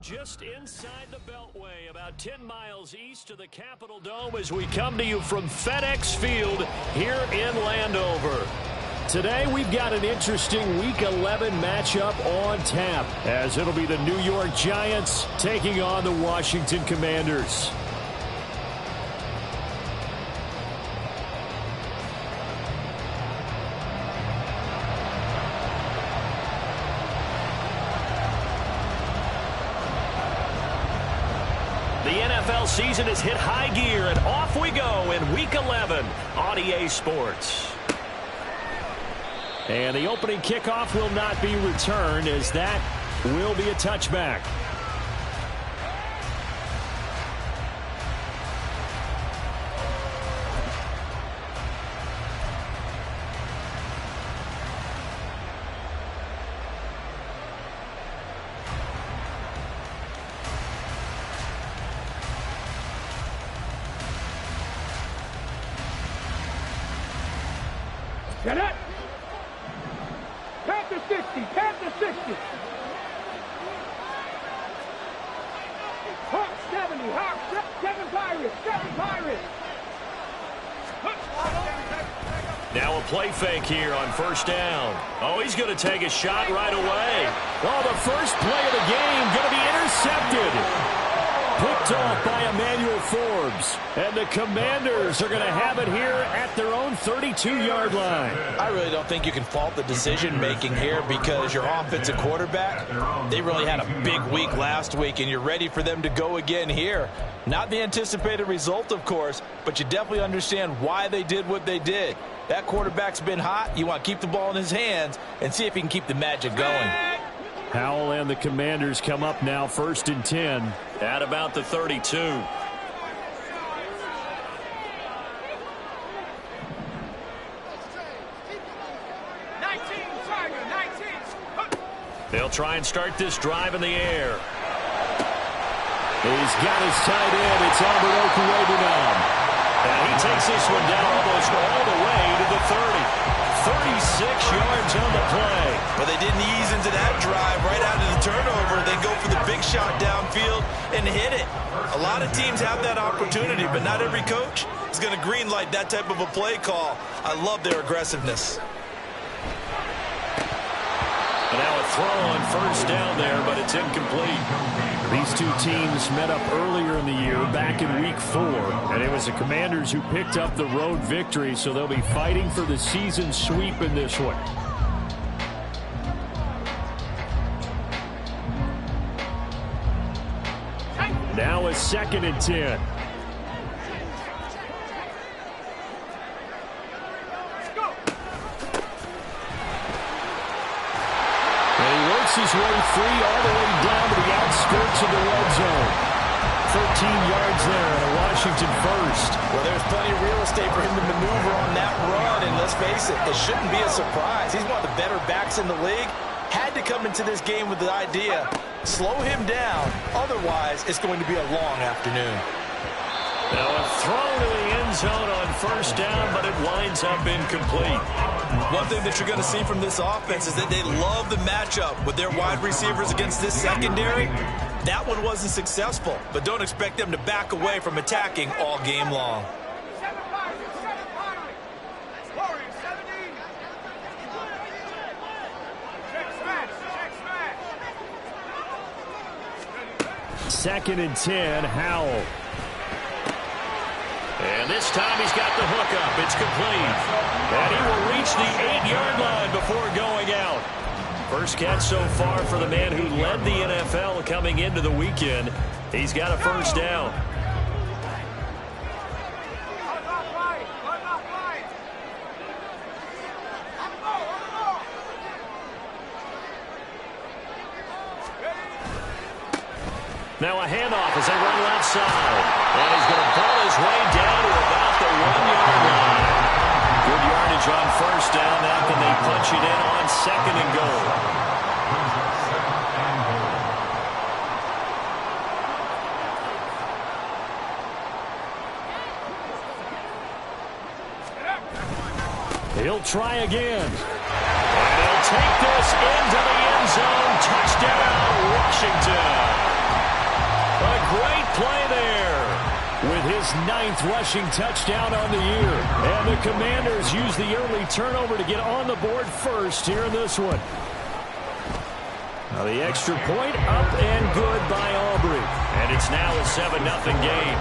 Just inside the Beltway, about 10 miles east of the Capitol Dome as we come to you from FedEx Field here in Landover. Today we've got an interesting Week 11 matchup on tap, as it'll be the New York Giants taking on the Washington Commanders. The NFL season has hit high gear, and off we go in Week 11 on EA Sports. And the opening kickoff will not be returned, as that will be a touchback. Get it! Panther 60, Panther 60. Hawk 70, Hawk 7 Pirates, 7 Pirates. Now a play fake here on first down. Oh, he's going to take a shot right away. Oh, the first play of the game going to be intercepted. Picked off by Emmanuel Forbes. And the Commanders are going to have it here at their own 32-yard line. I really don't think you can fault the decision-making here, because your offensive quarterback, they really had a big week last week, and you're ready for them to go again here. Not the anticipated result, of course, but you definitely understand why they did what they did. That quarterback's been hot. You want to keep the ball in his hands and see if he can keep the magic going. Howell and the Commanders come up now, 1st and 10 at about the 32. They'll try and start this drive in the air. He's got his tight end. It's Albert Okuegbunam. And he takes this one down almost all the way to the 30. 36 yards on the play. But they didn't ease into that drive right out of the turnover. They go for the big shot downfield and hit it. A lot of teams have that opportunity, but not every coach is going to greenlight that type of a play call. I love their aggressiveness. And now a throw on first down there, but it's incomplete. These two teams met up earlier in the year, back in Week 4, and it was the Commanders who picked up the road victory, so they'll be fighting for the season sweep in this one. Now a 2nd and 10. His way free all the way down to the outskirts of the red zone. 13 yards there and a Washington first. Well, there's plenty of real estate for him to maneuver on that run, and let's face it, it shouldn't be a surprise. He's one of the better backs in the league. Had to come into this game with the idea, slow him down, otherwise it's going to be a long afternoon. Now a throw to the end zone on first down, but it winds up incomplete. One thing that you're going to see from this offense is that they love the matchup with their wide receivers against this secondary. That one wasn't successful, but don't expect them to back away from attacking all game long. Second and 10, Howell. And this time he's got the hook up. It's complete. And he will reach the 8-yard line before going out. First catch so far for the man who led the NFL coming into the weekend. He's got a first down. Now a handoff as they run left side. And he's going to pull his way down to about the 1-yard line. Good yardage on first down. Now can they punch it in on 2nd and goal? He'll try again. And he'll take this into the end zone. Touchdown, Washington. his 9th rushing touchdown on the year. And the Commanders use the early turnover to get on the board first here in this one. Now the extra point up and good by Aubrey. And it's now a 7-0 game.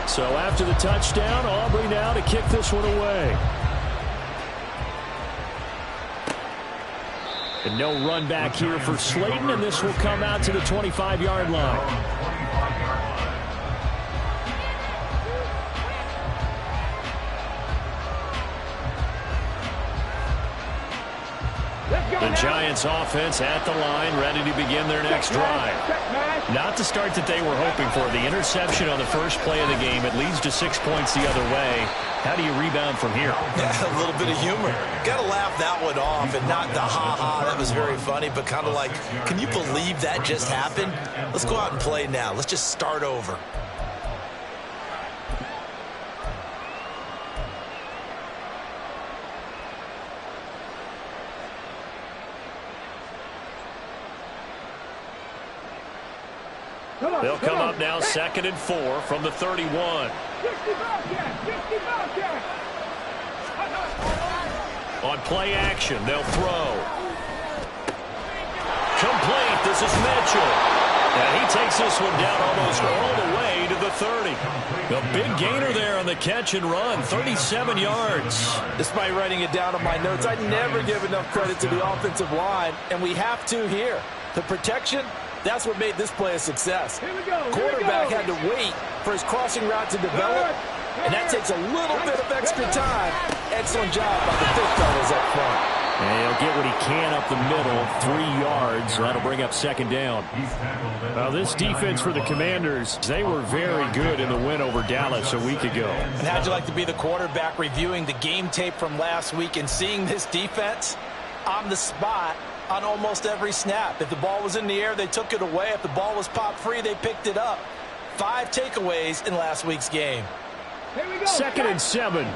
So after the touchdown, Aubrey now to kick this one away. And no run back here for Slayton, and this will come out to the 25-yard line. The Giants offense at the line, ready to begin their next drive. Not the start that they were hoping for. The interception on the first play of the game, it leads to 6 points the other way. How do you rebound from here? Yeah, a little bit of humor. Got to laugh that one off and not the ha-ha. That was very funny, but kind of like, can you believe that just happened? Let's go out and play now. Let's just start over. They'll come up now 2nd and 4 from the 31. On play action, they'll throw. Complete. This is Mitchell. And he takes this one down almost all the way to the 30. A big gainer there on the catch and run, 37 yards. Despite writing it down on my notes, I never give enough credit to the offensive line, and we have to here. The protection, that's what made this play a success. Quarterback had to wait for his crossing route to develop, and that takes a little bit of extra time. Excellent job by the big fellas up front. And he'll get what he can up the middle, 3 yards. That'll bring up 2nd down. Now, this defense for the Commanders, they were very good in the win over Dallas a week ago. And how'd you like to be the quarterback reviewing the game tape from last week and seeing this defense on the spot on almost every snap? If the ball was in the air, they took it away. If the ball was popped free, they picked it up. 5 takeaways in last week's game. 2nd and 7.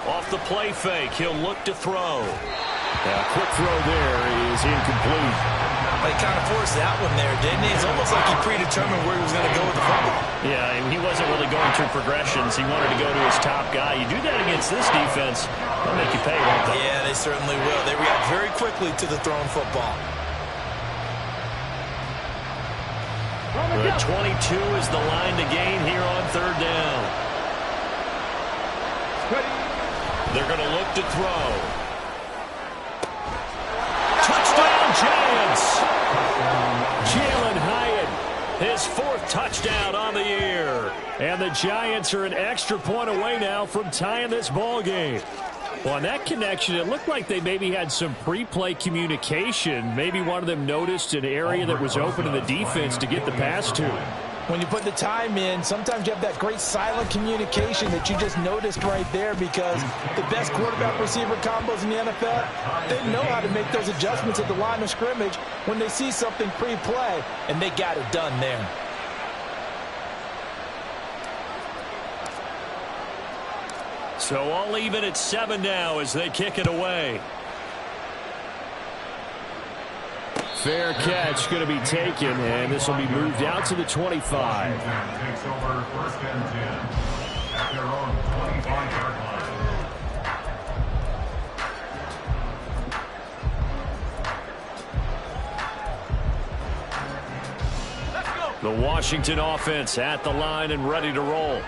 Off the play fake, he'll look to throw. Quick throw there is incomplete. He kind of forced that one there, didn't he? It's almost like he predetermined where he was going to go with the football. Yeah, he wasn't really going through progressions. He wanted to go to his top guy. You do that against this defense, they'll make you pay, won't they? Yeah, they certainly will. They react very quickly to the thrown football. The 22 is the line to gain here on 3rd down. They're going to look to throw. Touchdown, Giants! Jalen Hyatt, his 4th touchdown on the year. And the Giants are an extra point away now from tying this ball game. Well, on that connection, it looked like they maybe had some pre-play communication. Maybe one of them noticed an area that was open in the defense to get the pass to. When you put the time in, sometimes you have that great silent communication that you just noticed right there, because the best quarterback-receiver combos in the NFL, they know how to make those adjustments at the line of scrimmage when they see something pre-play, and they got it done there. So all even at 7 now as they kick it away. Fair catch going to be taken, and this will be moved out to the 25. Takes over 1st and 10 at their own 25-yard line. The Washington offense at the line and ready to roll.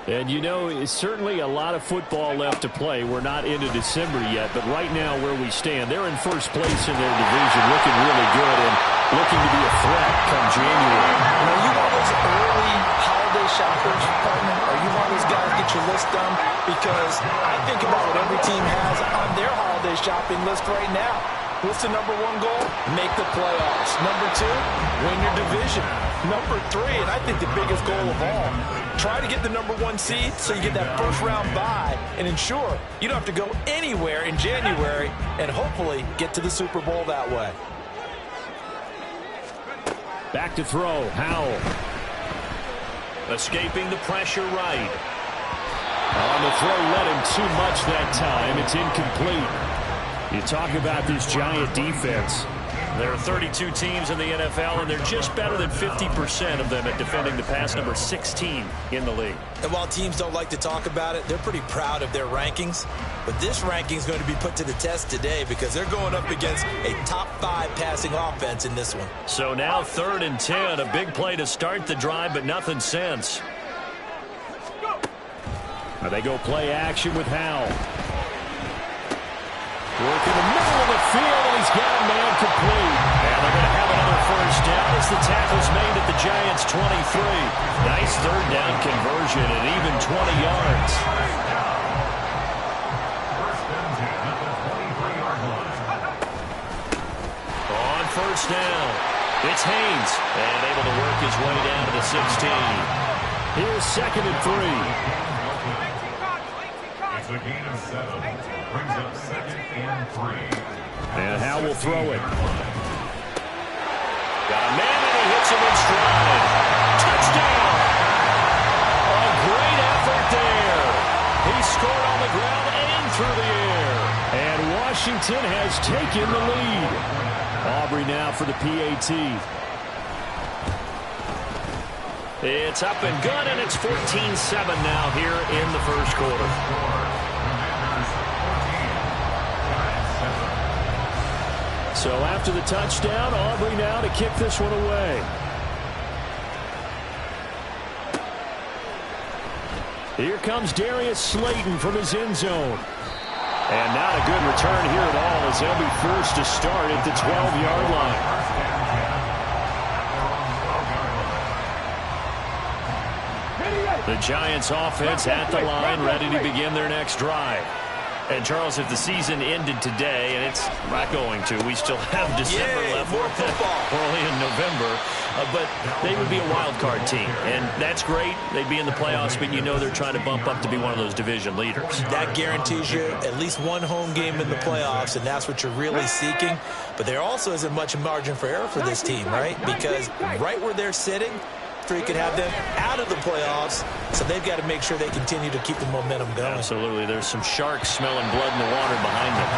And, you know, it's certainly a lot of football left to play. We're not into December yet, but right now where we stand, they're in 1st place in their division, looking really good and looking to be a threat come January. Are you one of those early holiday shoppers, partner? Are you one of those guys get your list done? Because I think about what every team has on their holiday shopping list right now. What's the number 1 goal? Make the playoffs. Number 2, win your division. Number 3, and I think the biggest goal of all, try to get the number 1 seed so you get that 1st round bye and ensure you don't have to go anywhere in January and hopefully get to the Super Bowl that way. Back to throw, Howell. Escaping the pressure right. On the throw led him too much that time. It's incomplete. You talk about this Giant defense. There are 32 teams in the NFL, and they're just better than 50% of them at defending the pass, number 16 in the league. And while teams don't like to talk about it, they're pretty proud of their rankings. But this ranking is going to be put to the test today because they're going up against a top 5 passing offense in this one. So now 3rd and 10, a big play to start the drive, but nothing since. Now they go play action with Howell. Working the middle of the field, and he's got a man complete. And they're going to have another first down as the tackle's made at the Giants' 23. Nice 3rd down conversion and even 20 yards. On first down, it's Haynes, and able to work his way down to the 16. Here's 2nd and 3. It's a gain of 7. Brings up 2nd and 3. And Howell will throw it. Got a man, and he hits him in stride. Touchdown! A great effort there. He scored on the ground and through the air. And Washington has taken the lead. Aubrey now for the PAT. It's up and good, and it's 14-7 now here in the first quarter. So after the touchdown, Aubrey now to kick this one away. Here comes Darius Slayton from his end zone. And not a good return here at all as they'll be forced to start at the 12-yard line. The Giants offense at the line, ready to begin their next drive. And, Charles, if the season ended today, and it's not going to, we still have December left. More football. We're only in November. But they would be a wild card team, and that's great. They'd be in the playoffs, but you know they're trying to bump up to be one of those division leaders. That guarantees you at least one home game in the playoffs, and that's what you're really seeking. But there also isn't much margin for error for this team, right? Because right where they're sitting, you could have them out of the playoffs, so they've got to make sure they continue to keep the momentum going. Absolutely. There's some sharks smelling blood in the water behind them.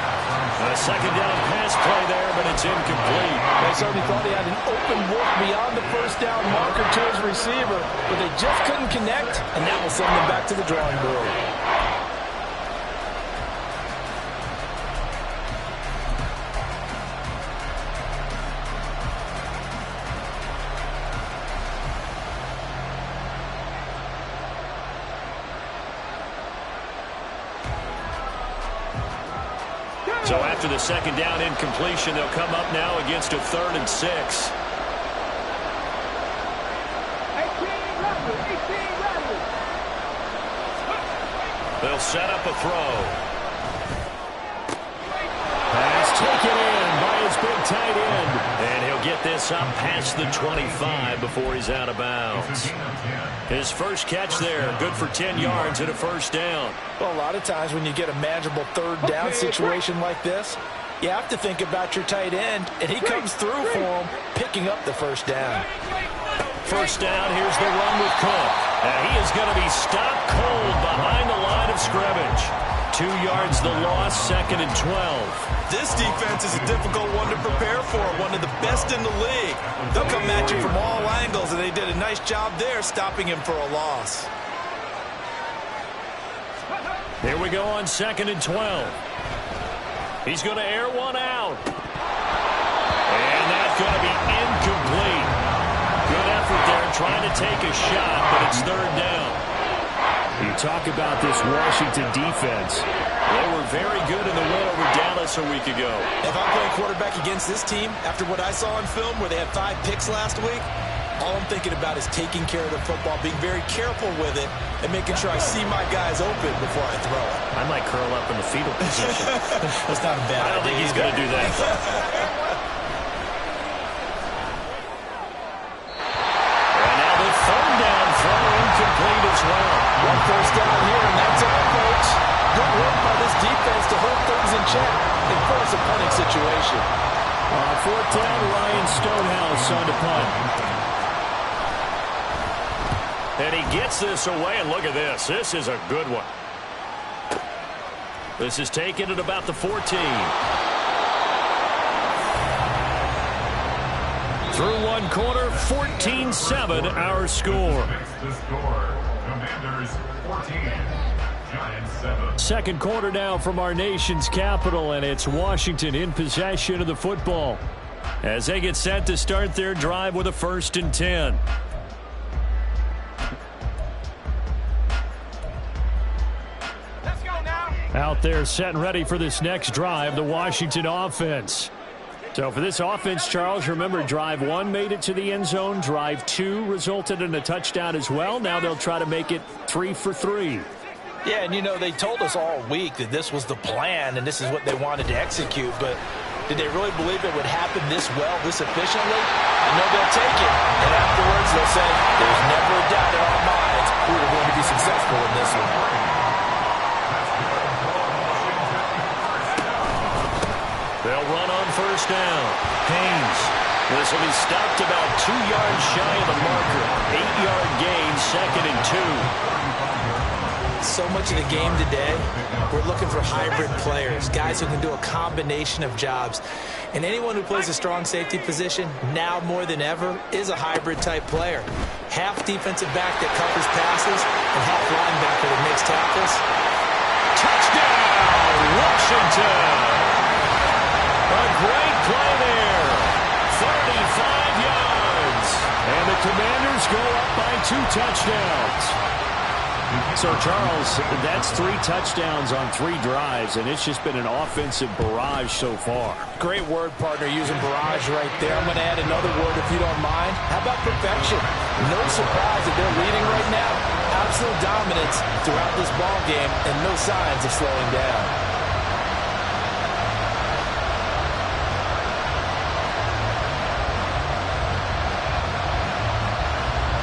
A 2nd down pass play there, but it's incomplete. They certainly thought he had an open look beyond the first down marker to his receiver, but they just couldn't connect, and that will send them back to the drawing board. So after the 2nd down incompletion, they'll come up now against a 3rd and 6. 18 runners. They'll set up a throw. Pass taken in by his big tight end. And he'll get this up past the 25 before he's out of bounds. His first catch there, good for 10 yards and a first down. Well, a lot of times when you get a manageable 3rd down situation like this, you have to think about your tight end, and he comes through for him, picking up the first down. First down, here's the run with Cook. And he is going to be stopped cold behind the line of scrimmage. 2 yards the loss, 2nd and 12. This defense is a difficult one to prepare for, one of the best in the league. They'll come at you from all angles, and they did a nice job there stopping him for a loss. Here we go on 2nd and 12. He's going to air one out. And that's going to be incomplete. Good effort there trying to take a shot, but it's 3rd down. You talk about this Washington defense. They were very good in the win over Dallas a week ago. If I'm playing quarterback against this team, after what I saw on film where they had 5 picks last week, all I'm thinking about is taking care of the football, being very careful with it, and making sure I see my guys open before I throw it. I might curl up in the fetal position. That's not a bad idea. I don't think he's going to do that. And now the 3rd down throw incomplete as well. One first down here, and that's all, folks. Good work by this defense to hold things in check and force a punting situation. 4th down, Ryan Stonehouse on to punt. And he gets this away, and look at this. This is a good one. This is taken at about the 14. Through one quarter, 14-7 our score. The score, Commanders 14, Giants 7. Second quarter now from our nation's capital, and it's Washington in possession of the football as they get set to start their drive with a 1st and 10. Let's go now. Out there set and ready for this next drive, the Washington offense. So for this offense, Charles, remember drive 1 made it to the end zone. Drive 2 resulted in a touchdown as well. Now they'll try to make it 3 for 3. Yeah, and you know, they told us all week that this was the plan and this is what they wanted to execute, but did they really believe it would happen this well, this efficiently? I know they'll take it, and afterwards they'll say, there's never a doubt in our minds we were going to be successful in this one. They'll run on 1st down. Haynes. This will be stopped about 2 yards shy of the marker. 8-yard gain, 2nd and 2. So much of the game today, we're looking for hybrid players, guys who can do a combination of jobs. And anyone who plays a strong safety position, now more than ever, is a hybrid type player. Half defensive back that covers passes and half linebacker that makes tackles. Touchdown, Washington! A great play there. 35 yards. And the Commanders go up by 2 touchdowns. So, Charles, that's 3 touchdowns on 3 drives, and it's just been an offensive barrage so far. Great word, partner, using barrage right there. I'm going to add another word if you don't mind. How about perfection? No surprise that they're leading right now. Absolute dominance throughout this ball game and no signs of slowing down.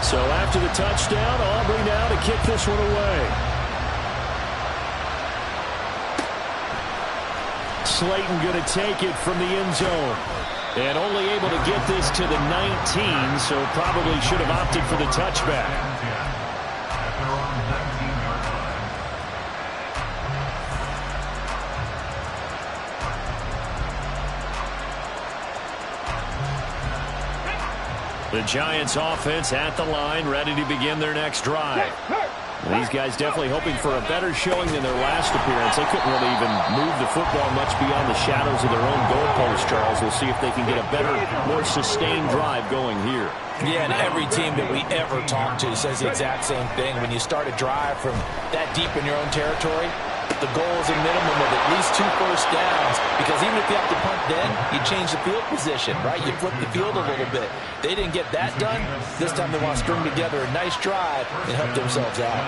So after the touchdown, Aubrey now to kick this one away. Slayton going to take it from the end zone. And only able to get this to the 19, so probably should have opted for the touchback. At their own 19-yard line. The Giants offense at the line, ready to begin their next drive. These guys definitely hoping for a better showing than their last appearance. They couldn't really even move the football much beyond the shadows of their own goalpost, Charles. We'll see if they can get a better, more sustained drive going here. Yeah, and every team that we ever talk to says the exact same thing. When you start a drive from that deep in your own territory, the goal is a minimum of at least 2 first downs, because even if you have to punt then, you change the field position, right? You flip the field a little bit. They didn't get that done. This time they want to string together a nice drive and help themselves out.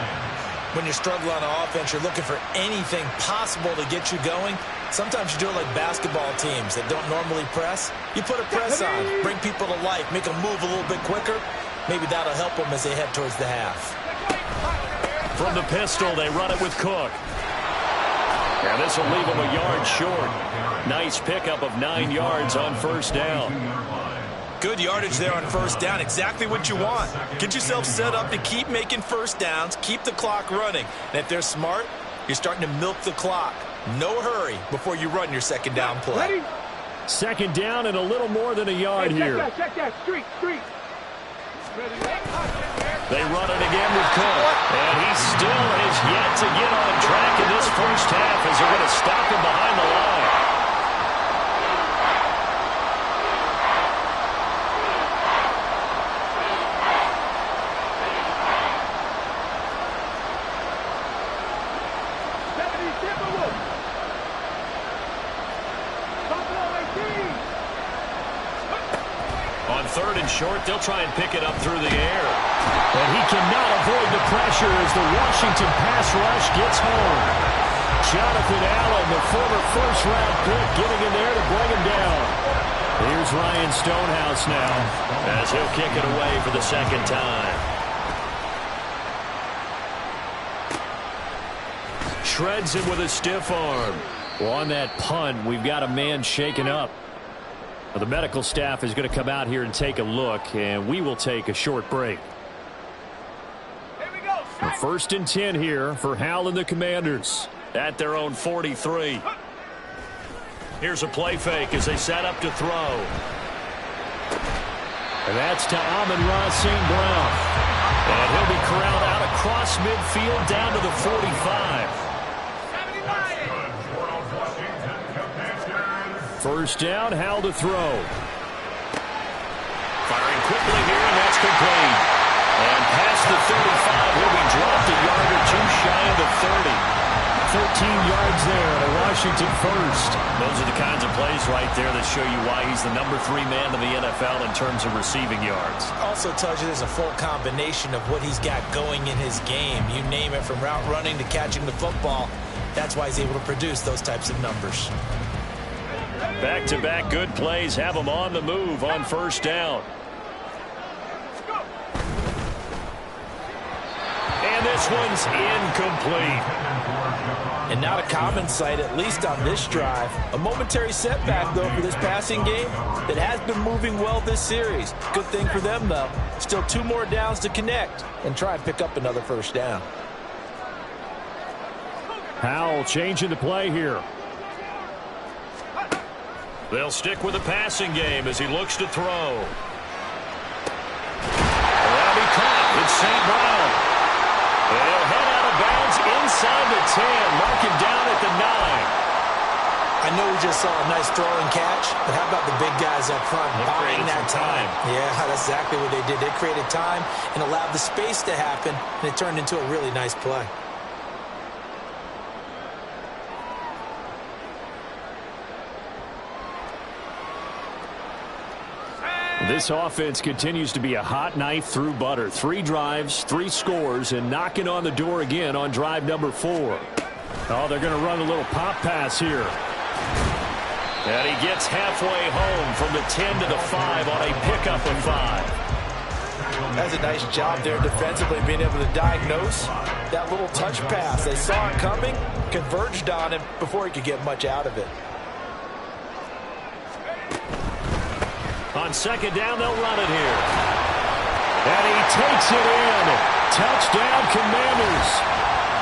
When you're struggling on offense, you're looking for anything possible to get you going. Sometimes you do it like basketball teams that don't normally press. You put a press on, bring people to life, make them move a little bit quicker. Maybe that'll help them as they head towards the half. From the pistol, they run it with Cook. And this will leave them a yard short. Nice pickup of 9 yards on 1st down. Good yardage there on 1st down. Exactly what you want. Get yourself set up to keep making 1st downs, keep the clock running. And if they're smart, you're starting to milk the clock. No hurry before you run your 2nd down play. Ready? 2nd down and a little more than a yard here. Check that. Street. They run it again with Cook. And he still has yet to get on track in this first half as they're going to stop him behind the line. On 3rd and short, they'll try and pick it up through the air. And he cannot avoid the pressure as the Washington pass rush gets home. Jonathan Allen, the former first-round pick, getting in there to bring him down. Here's Ryan Stonehouse now as he'll kick it away for the 2nd time. Shreds him with a stiff arm. Well, on that punt, we've got a man shaken up. The medical staff is going to come out here and take a look, and we will take a short break. Here we go. 1st and 10 here for Hal and the Commanders. at their own 43. Here's a play fake as they set up to throw. And that's to Amon-Ra St. Brown. And he'll be corralled out across midfield down to the 45. First down, Howell to throw. Firing quickly here, and that's complete. And past the 35, he'll be dropped a yard or two shy of the 30. 13 yards there to Washington first. Those are the kinds of plays right there that show you why he's the number 3 man in the NFL in terms of receiving yards. Also tells you there's a full combination of what he's got going in his game. You name it, from route running to catching the football. That's why he's able to produce those types of numbers. Back-to-back good plays have him on the move on first down. And this one's incomplete. And not a common sight, at least on this drive. A momentary setback, though, for this passing game that has been moving well this series. Good thing for them, though. Still 2 more downs to connect and try and pick up another first down. Howell changing the play here. They'll stick with the passing game as he looks to throw. That'll be caught. It's St. Brown. They'll head out of bounds inside the 10. Mark him down at the 9. I know we just saw a nice throw and catch, but how about the big guys up front buying that time? Yeah, that's exactly what they did. They created time and allowed the space to happen, and it turned into a really nice play. This offense continues to be a hot knife through butter. 3 drives, 3 scores, and knocking on the door again on drive number 4. Oh, they're going to run a little pop pass here. And he gets halfway home from the 10 to the 5 on a pickup of 5. That's a nice job there defensively, being able to diagnose that little touch pass. They saw it coming, converged on him before he could get much out of it. On second down, they'll run it here. And he takes it in. Touchdown, Commanders.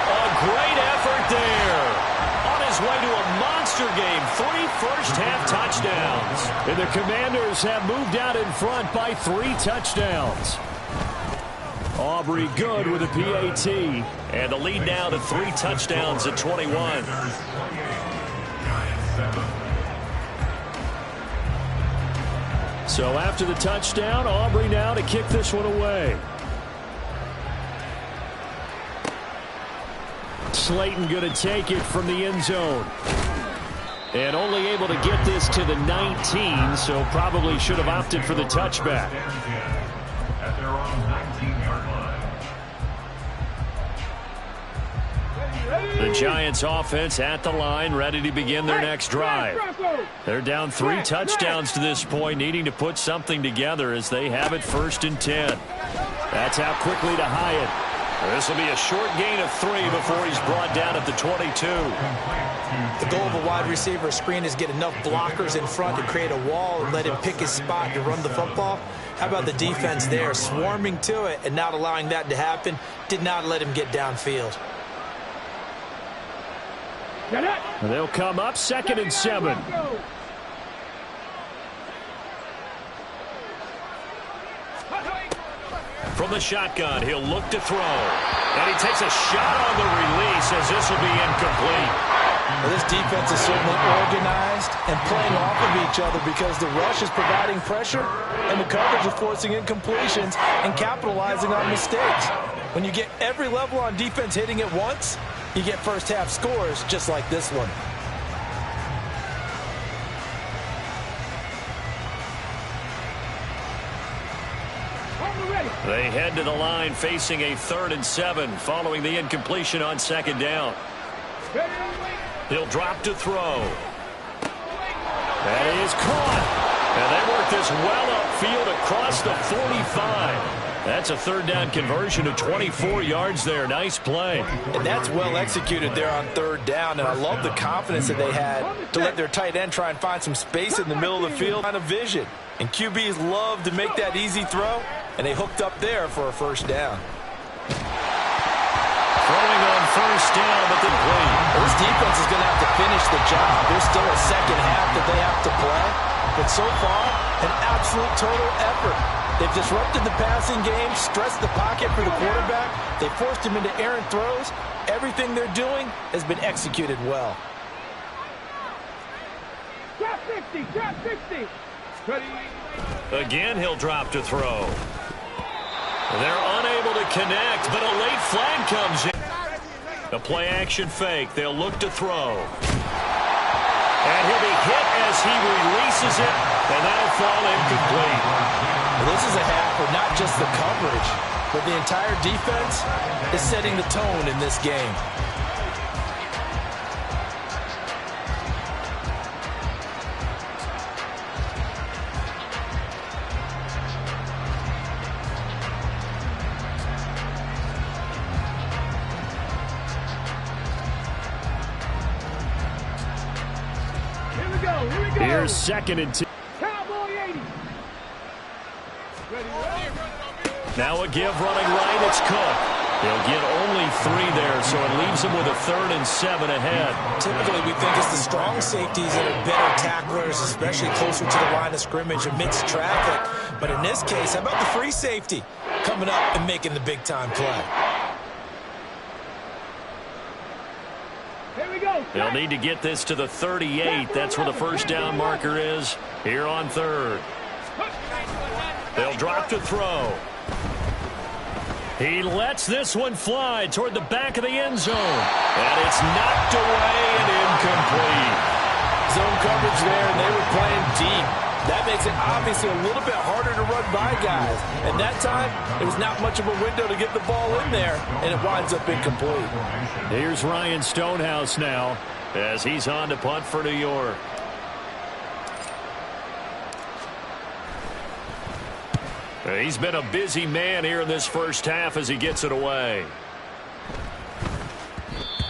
A great effort there. On his way to a monster game. 3 first-half touchdowns. And the Commanders have moved out in front by 3 touchdowns. Aubrey good with a PAT. And the lead now to 3 touchdowns at 21. So after the touchdown, Aubrey now to kick this one away. Slayton going to take it from the end zone. And only able to get this to the 19, so probably should have opted for the touchback. At their own 19-yard line. The Giants offense at the line, ready to begin their next drive. They're down 3 touchdowns to this point, needing to put something together as they have it 1st and 10. That's out quickly to Hyatt. This will be a short gain of 3 before he's brought down at the 22. The goal of a wide receiver screen is get enough blockers in front to create a wall and let him pick his spot to run the football. How about the defense there, swarming to it and not allowing that to happen? Did not let him get downfield. They'll come up 2nd and 7. From the shotgun, he'll look to throw. And he takes a shot on the release as this will be incomplete. Well, this defense is certainly organized and playing off of each other because the rush is providing pressure and the coverage is forcing incompletions and capitalizing on mistakes. When you get every level on defense hitting at once, you get first-half scores just like this one. They head to the line facing a 3rd and 7 following the incompletion on 2nd down. He'll drop to throw. That is caught. And they work this well upfield across the 45. That's a 3rd down conversion of 24 yards there. Nice play. And that's well executed there on 3rd down. And I love the confidence that they had to let their tight end try and find some space in the middle of the field on a vision. And QBs love to make that easy throw. And they hooked up there for a 1st down. Throwing on 1st down, but then clean. Well, this defense is going to have to finish the job. There's still a second half that they have to play. But so far, an absolute total effort. They've disrupted the passing game, stressed the pocket for the quarterback. They forced him into errant throws. Everything they're doing has been executed well. Drop 50, drop 50. Again, he'll drop to throw. They're unable to connect, but a late flag comes in. A play-action fake. They'll look to throw. And he'll be hit as he releases it, and that'll fall incomplete. Well, this is a half where not just the coverage, but the entire defense is setting the tone in this game. Here's 2nd and 10. Cowboy 80. Now a give running right. It's Cook. They'll get only 3 there, so it leaves them with a 3rd and 7 ahead. Typically, we think it's the strong safeties that are better tacklers, especially closer to the line of scrimmage amidst traffic. But in this case, how about the free safety coming up and making the big-time play? Here we go. They'll need to get this to the 38. That's where the first down marker is here on 3rd. They'll drop to throw. He lets this one fly toward the back of the end zone. And it's knocked away and incomplete. Zone coverage there, and they were playing deep. That makes it obviously a little bit harder to run by guys. And that time, there was not much of a window to get the ball in there, and it winds up incomplete. Here's Ryan Stonehouse now as he's on to punt for New York. He's been a busy man here in this first half as he gets it away.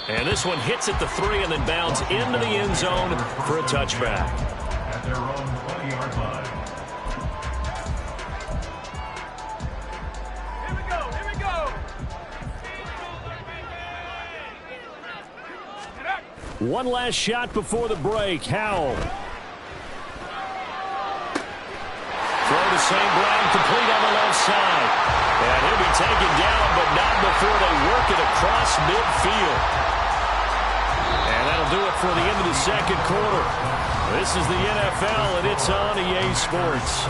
And this one hits at the 3 and then bounds into the end zone for a touchback. At their own 20-yard line. Here we go. Here we go. One last shot before the break. Howell. Throw to St. Brown, complete on the left side. And he'll be taken down, but not before they work it across midfield. And that'll do it for the end of the second quarter. This is the NFL, and it's on EA Sports.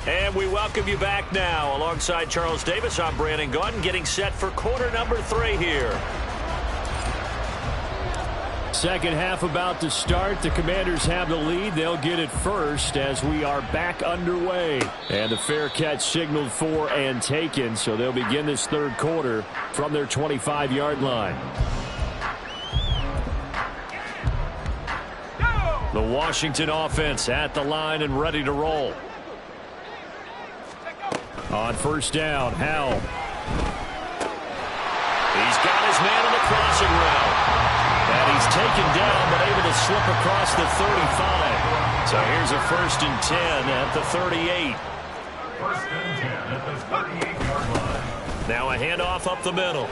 And we welcome you back now. Alongside Charles Davis, I'm Brandon Gaudin, getting set for quarter number 3 here. Second half about to start. The Commanders have the lead. They'll get it first as we are back underway. And the fair catch signaled for and taken, so they'll begin this third quarter from their 25-yard line. The Washington offense at the line and ready to roll. On first down, Howell. He's got his man on the crossing route. And he's taken down, but able to slip across the 35. So here's a 1st and 10 at the 38. 1st and 10 at the 38-yard line. Now a handoff up the middle.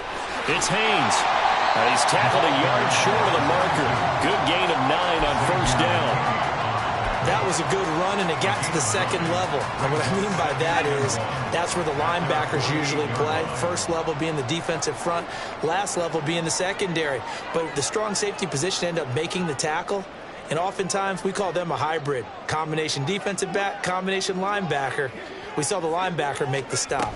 It's Haynes. And he's tackled a yard short of the marker. Good gain of 9 on first down. That was a good run, and it got to the second level. And what I mean by that is that's where the linebackers usually play. First level being the defensive front, last level being the secondary. But the strong safety position ended up making the tackle, and oftentimes we call them a hybrid. Combination defensive back, combination linebacker. We saw the linebacker make the stop.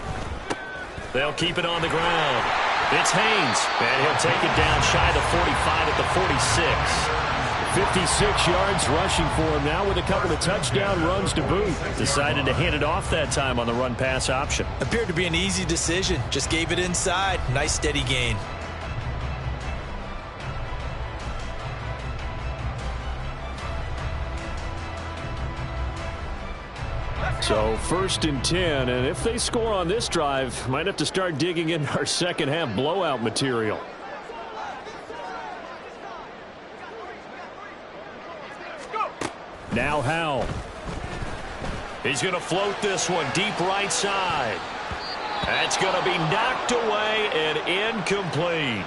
They'll keep it on the ground. It's Haynes, and he'll take it down shy of the 45 at the 46. 56 yards rushing for him now with a couple of touchdown runs to boot. Decided to hand it off that time on the run-pass option. Appeared to be an easy decision. Just gave it inside. Nice steady gain. So 1st and 10, and if they score on this drive, might have to start digging in our second half blowout material. Now Howell. He's going to float this one deep right side. That's going to be knocked away and incomplete.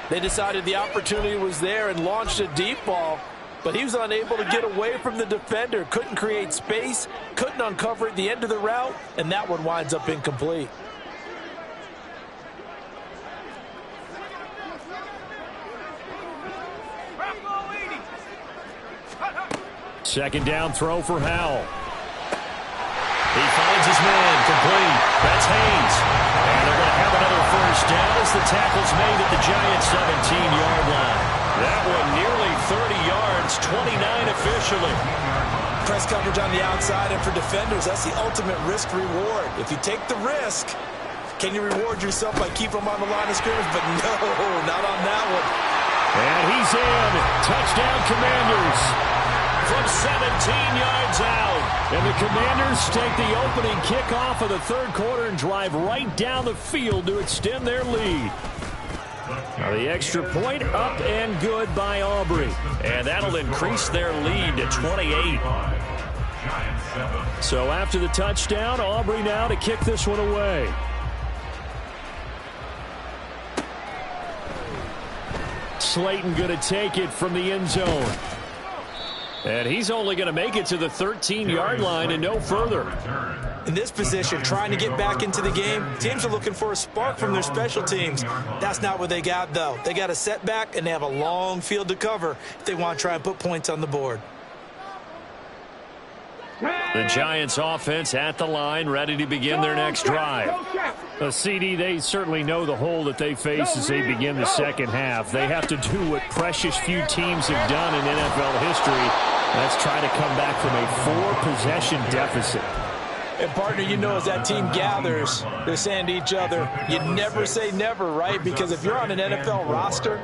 They decided the opportunity was there and launched a deep ball, but he was unable to get away from the defender. Couldn't create space, couldn't uncover at the end of the route, and that one winds up incomplete. Second down throw for Howell. He finds his man, complete. That's Haynes. And they're going to have another first down as the tackle's made at the Giants' 17-yard line. That one nearly 30 yards, 29 officially. Press coverage on the outside, and for defenders, that's the ultimate risk-reward. If you take the risk, can you reward yourself by keeping them on the line of scrimmage? But no, not on that one. And he's in. Touchdown, Commanders. From 17 yards out. And the Commanders take the opening kickoff of the third quarter and drive right down the field to extend their lead. Now the extra point up and good by Aubrey. And that'll increase their lead to 28. So after the touchdown, Aubrey now to kick this one away. Slayton going to take it from the end zone. And he's only going to make it to the 13-yard line and no further. In this position, trying to get back into the game, teams are looking for a spark from their special teams. That's not what they got, though. They got a setback, and they have a long field to cover if they want to try and put points on the board. The Giants offense at the line, ready to begin their next drive. CD, they certainly know the hole that they face as they begin the second half. They have to do what precious few teams have done in NFL history. Let's try to come back from a 4-possession deficit. And, partner, you know, as that team gathers, they're saying to each other, you never say never, right? Because if you're on an NFL roster,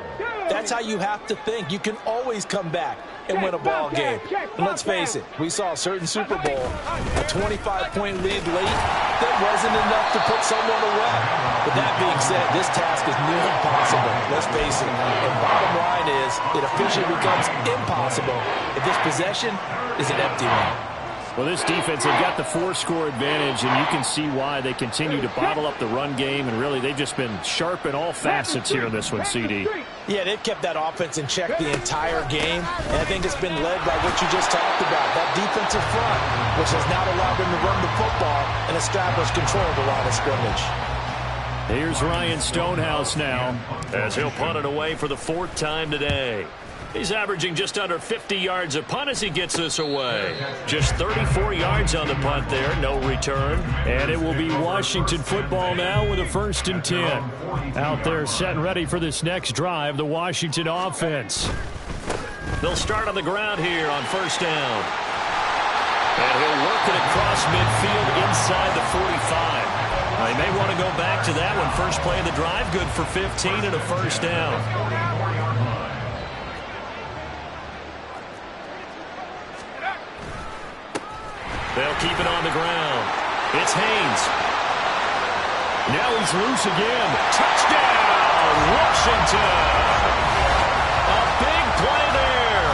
that's how you have to think. You can always come back and win a ball game. And let's face it, we saw a certain Super Bowl, a 25-point lead late, that wasn't enough to put someone away. But that being said, this task is near impossible, let's face it. And bottom line is, it officially becomes impossible if this possession is an empty one. Well, this defense, they've got the 4-score advantage, and you can see why they continue to bottle up the run game, and really they've just been sharp in all facets here in this one, CD. Yeah, they've kept that offense in check the entire game, and I think it's been led by what you just talked about, that defensive front, which has not allowed them to run the football and establish control of the line of scrimmage. Here's Ryan Stonehouse now, as he'll punt it away for the 4th time today. He's averaging just under 50 yards a punt as he gets this away. Just 34 yards on the punt there, no return. And it will be Washington football now with a 1st and 10. Out there set and ready for this next drive, the Washington offense. They'll start on the ground here on 1st down. And he'll work it across midfield inside the 45. Now, he may want to go back to that one. First play of the drive, good for 15 and a 1st down. They'll keep it on the ground. It's Haynes. Now he's loose again. Touchdown, Washington. A big play there.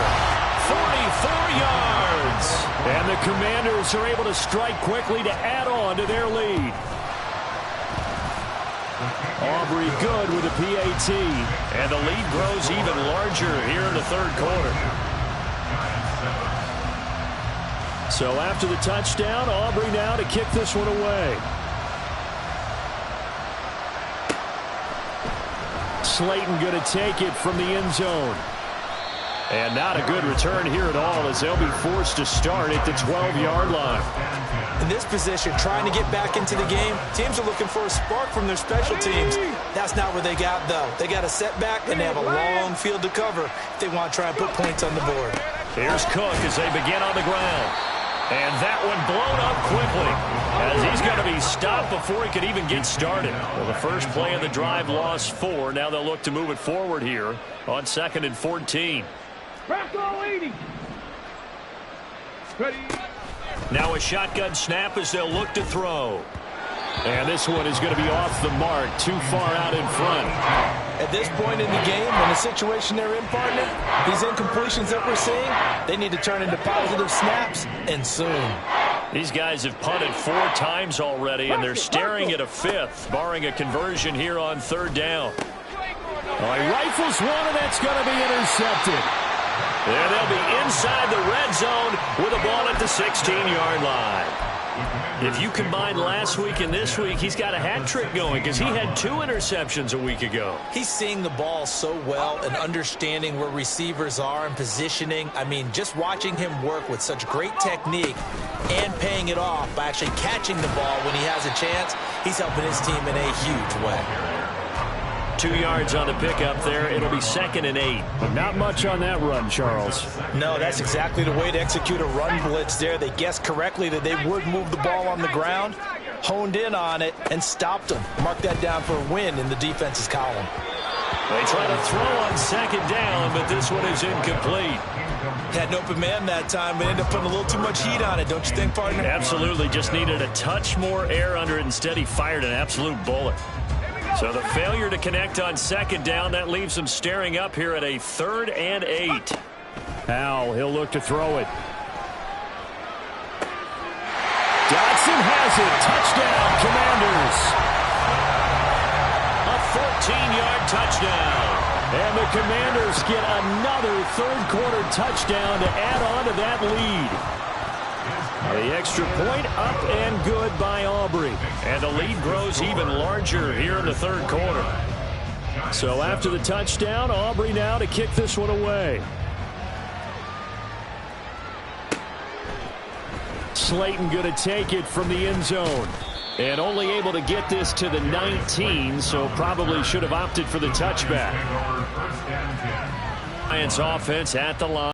44 yards. And the Commanders are able to strike quickly to add on to their lead. Aubrey good with a PAT. And the lead grows even larger here in the 3rd quarter. So after the touchdown, Aubrey now to kick this one away. Slayton going to take it from the end zone. And not a good return here at all as they'll be forced to start at the 12-yard line. In this position, trying to get back into the game, teams are looking for a spark from their special teams. That's not what they got, though. They got a setback, and they have a long field to cover if they want to try and put points on the board. Here's Cook as they begin on the ground. And that one blown up quickly as he's going to be stopped before he could even get started. Well, the first play of the drive lost 4. Now they'll look to move it forward here on 2nd and 14. Now a shotgun snap as they'll look to throw. And this one is going to be off the mark, too far out in front. At this point in the game, in the situation they're in, partner, these incompletions that we're seeing, they need to turn into positive snaps, and soon. These guys have punted 4 times already, and they're staring at a 5th, barring a conversion here on 3rd down. Oh, he rifles one, and that's going to be intercepted. And they'll be inside the red zone with a ball at the 16-yard line. If you combine last week and this week, he's got a hat trick going because he had 2 interceptions a week ago. He's seeing the ball so well and understanding where receivers are and positioning. I mean, just watching him work with such great technique and paying it off by actually catching the ball when he has a chance, he's helping his team in a huge way. 2 yards on the pickup there. It'll be 2nd and 8. But not much on that run, Charles. No, that's exactly the way to execute a run blitz there. They guessed correctly that they would move the ball on the ground, honed in on it, and stopped them. Mark that down for a win in the defense's column. They try to throw on 2nd down, but this one is incomplete. Had an open man that time, but ended up putting a little too much heat on it, don't you think, partner? Absolutely. Just needed a touch more air under it. Instead, he fired an absolute bullet. So the failure to connect on 2nd down, that leaves them staring up here at a 3rd and 8. Al, he'll look to throw it. Dotson has it. Touchdown, Commanders. A 14-yard touchdown. And the Commanders get another 3rd-quarter touchdown to add on to that lead. The extra point up and good by Aubrey. And the lead grows even larger here in the 3rd quarter. So after the touchdown, Aubrey now to kick this one away. Slayton going to take it from the end zone. And only able to get this to the 19, so probably should have opted for the touchback. Giants offense at the line.